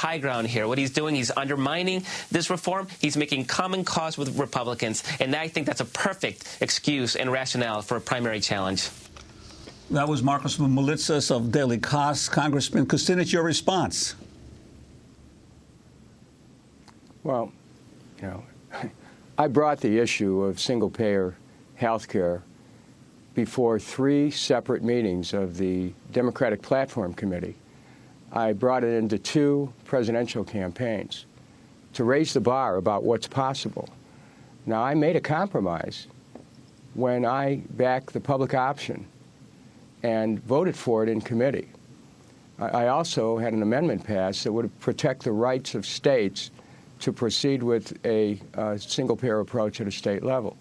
high ground here. What he's doing, he's undermining this reform. He's making common cause with Republicans. And I think that's a perfect excuse and rationale for a primary challenge. That was Marcos Melitsas of Daily Kos. Congressman Kucinich, your response? Well, you know, I brought the issue of single-payer health care before 3 separate meetings of the Democratic Platform Committee. I brought it into 2 presidential campaigns to raise the bar about what's possible. Now, I made a compromise when I backed the public option and voted for it in committee. I also had an amendment passed that would protect the rights of states to proceed with a single-payer approach at a state level.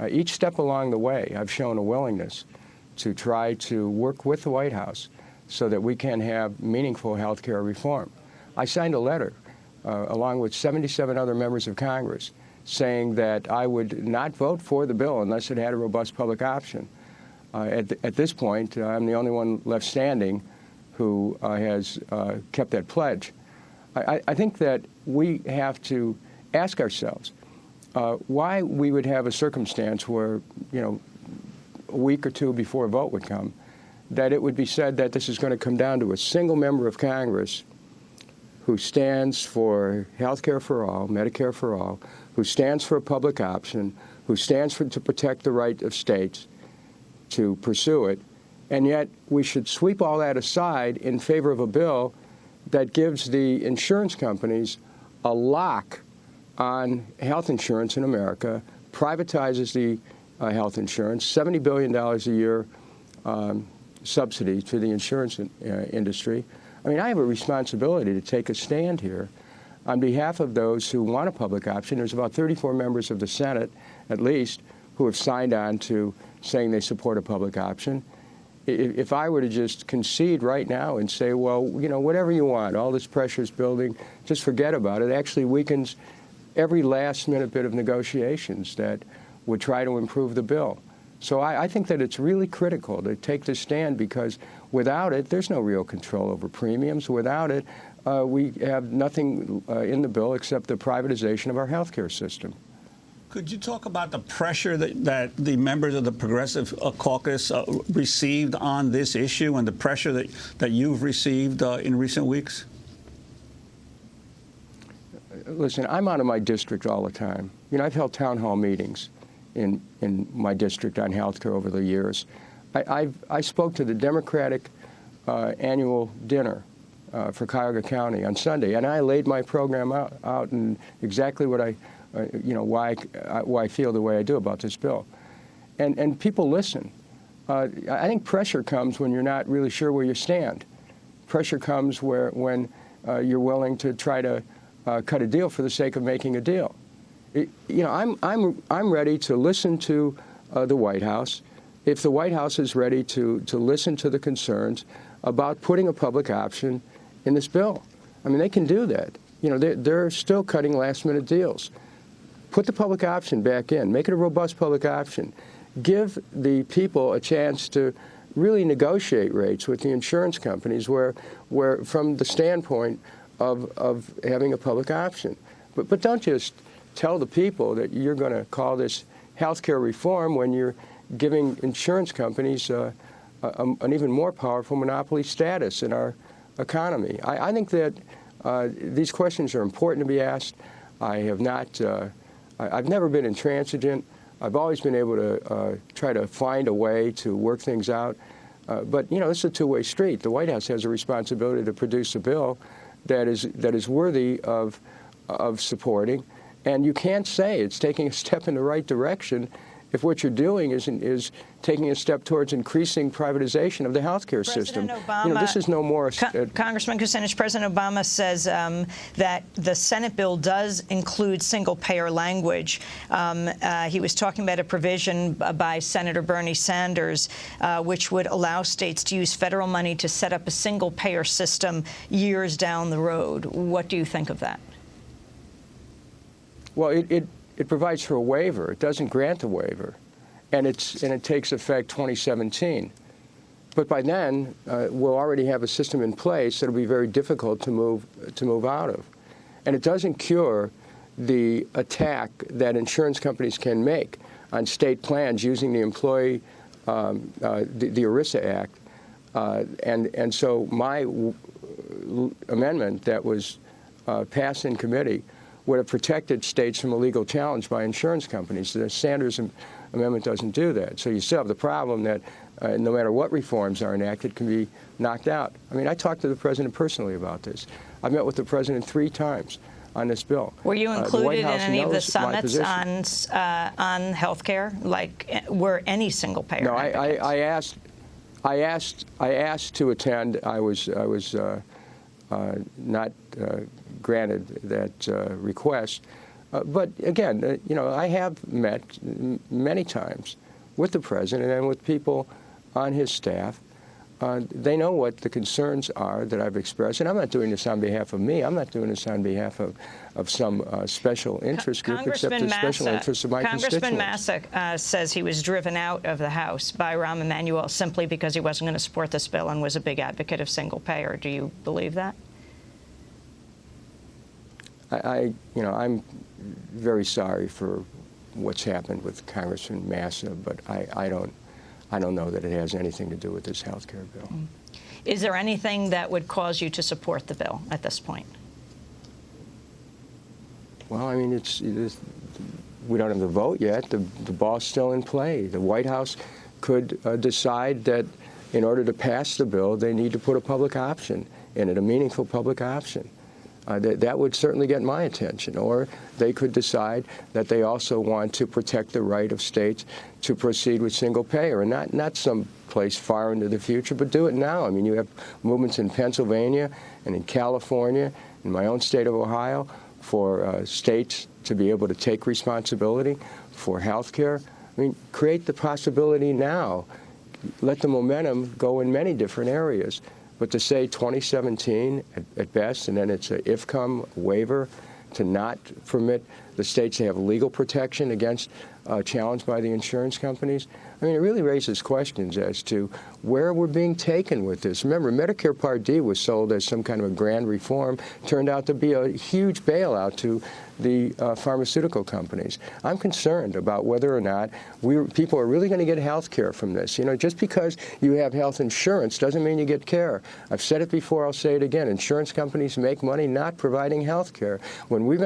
Each step along the way, I've shown a willingness to try to work with the White House so that we can have meaningful health care reform. I signed a letter, along with 77 other members of Congress, saying that I would not vote for the bill unless it had a robust public option. At this point, I'm the only one left standing who has kept that pledge. I think that we have to ask ourselves why we would have a circumstance where, you know, a week or 2 before a vote would come, that it would be said that this is going to come down to a single member of Congress who stands for health care for all, Medicare for all, who stands for a public option, who stands to protect the right of states to pursue it, and yet we should sweep all that aside in favor of a bill that gives the insurance companies a lock on health insurance in America, privatizes the health insurance, $70 billion a year subsidy to the insurance industry. I mean, I have a responsibility to take a stand here on behalf of those who want a public option. There's about 34 members of the Senate, at least, who have signed on to saying they support a public option. If I were to just concede right now and say, well, you know, whatever you want, all this pressure is building, just forget about it, actually weakens every last-minute bit of negotiations that would try to improve the bill. So I think that it's really critical to take this stand, because without it, there's no real control over premiums. Without it, we have nothing in the bill except the privatization of our health care system. Could you talk about the pressure that the members of the Progressive Caucus received on this issue, and the pressure that you've received in recent weeks? Listen, I'm out of my district all the time. You know, I've held town hall meetings in my district on health care over the years. I spoke to the Democratic annual dinner for Cuyahoga County on Sunday, and I laid my program out and exactly what why I feel the way I do about this bill. And people listen. I think pressure comes when you're not really sure where you stand. Pressure comes when you're willing to try to cut a deal for the sake of making a deal. I'm ready to listen to the White House if the White House is ready to listen to the concerns about putting a public option in this bill. I mean, they can do that. You know, they're still cutting last-minute deals. Put the public option back in. Make it a robust public option. Give the people a chance to really negotiate rates with the insurance companies where from the standpoint of having a public option. But don't just tell the people that you're going to call this health care reform when you're giving insurance companies an even more powerful monopoly status in our economy. I think that these questions are important to be asked. I've never been intransigent. I've always been able to try to find a way to work things out. But, you know, this is a two-way street. The White House has a responsibility to produce a bill that is worthy of supporting. And you can't say it's taking a step in the right direction if what you're doing is taking a step towards increasing privatization of the healthcare system. Obama, you know, this is no more. Congressman Kucinich, President Obama says that the Senate bill does include single-payer language. He was talking about a provision by Senator Bernie Sanders, which would allow states to use federal money to set up a single-payer system years down the road. What do you think of that? Well, it provides for a waiver. It doesn't grant a waiver, and it takes effect 2017. But by then, we'll already have a system in place that will be very difficult to move out of. And it doesn't cure the attack that insurance companies can make on state plans using the employee, the ERISA Act. And so my amendment that was passed in committee would have protected states from a legal challenge by insurance companies. The Sanders amendment doesn't do that. So you still have the problem that no matter what reforms are enacted, can be knocked out. I mean, I talked to the president personally about this. I met with the president 3 times on this bill. Were you included in any of the summits on health care? Like, were any single-payer? No, I asked to attend. I was not granted that request. But again, you know, I have met many times with the president and with people on his staff. They know what the concerns are that I've expressed, and I'm not doing this on behalf of me. I'm not doing this on behalf of some special interest group, except the special interests of my constituents. Congressman Massa says he was driven out of the House by Rahm Emanuel simply because he wasn't going to support this bill and was a big advocate of single payer. Do you believe that? You know, I'm very sorry for what's happened with Congressman Massa, but I don't know that it has anything to do with this health care bill. Is there anything that would cause you to support the bill at this point? Well, I mean, we don't have the vote yet. The ball's still in play. The White House could decide that in order to pass the bill, they need to put a public option in it, a meaningful public option. That would certainly get my attention. Or they could decide that they also want to protect the right of states to proceed with single payer, and not some place far into the future, but do it now. I mean, you have movements in Pennsylvania and in California, in my own state of Ohio, for states to be able to take responsibility for health care. I mean, create the possibility now. Let the momentum go in many different areas. But to say 2017 at best, and then it's an if-come waiver to not permit the states to have legal protection against challenge by the insurance companies, I mean, it really raises questions as to where we're being taken with this. Remember, Medicare Part D was sold as some kind of a grand reform, turned out to be a huge bailout to the pharmaceutical companies. I'm concerned about whether or not people are really going to get health care from this. You know, just because you have health insurance doesn't mean you get care. I've said it before, I'll say it again. Insurance companies make money not providing health care. When we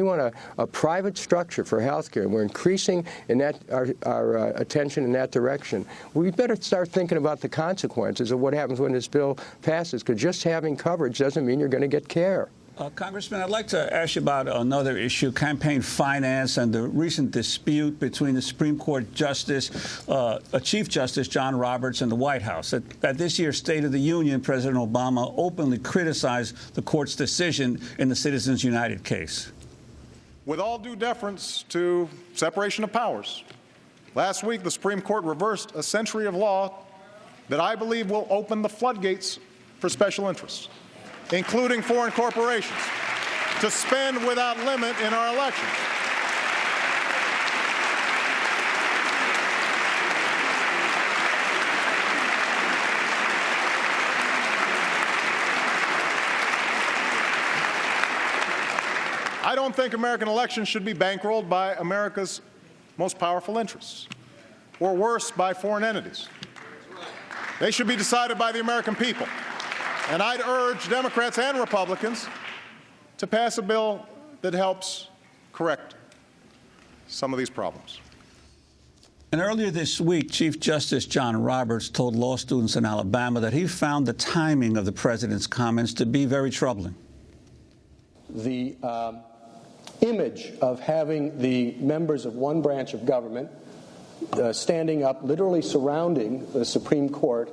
want a private structure for health care, and we're increasing in that our attention in that direction, we better start thinking about the consequences of what happens when this bill passes, because just having coverage doesn't mean you're going to get care. Congressman, I'd like to ask you about another issue, campaign finance, and the recent dispute between the Supreme Court Justice, Chief Justice John Roberts, and the White House. At this year's State of the Union, President Obama openly criticized the court's decision in the Citizens United case. With all due deference to separation of powers, last week the Supreme Court reversed a century of law that I believe will open the floodgates for special interests, including foreign corporations, to spend without limit in our elections. I don't think American elections should be bankrolled by America's most powerful interests, or worse, by foreign entities. They should be decided by the American people. And I'd urge Democrats and Republicans to pass a bill that helps correct some of these problems. And earlier this week, Chief Justice John Roberts told law students in Alabama that he found the timing of the president's comments to be very troubling. The image of having the members of one branch of government standing up, literally surrounding the Supreme Court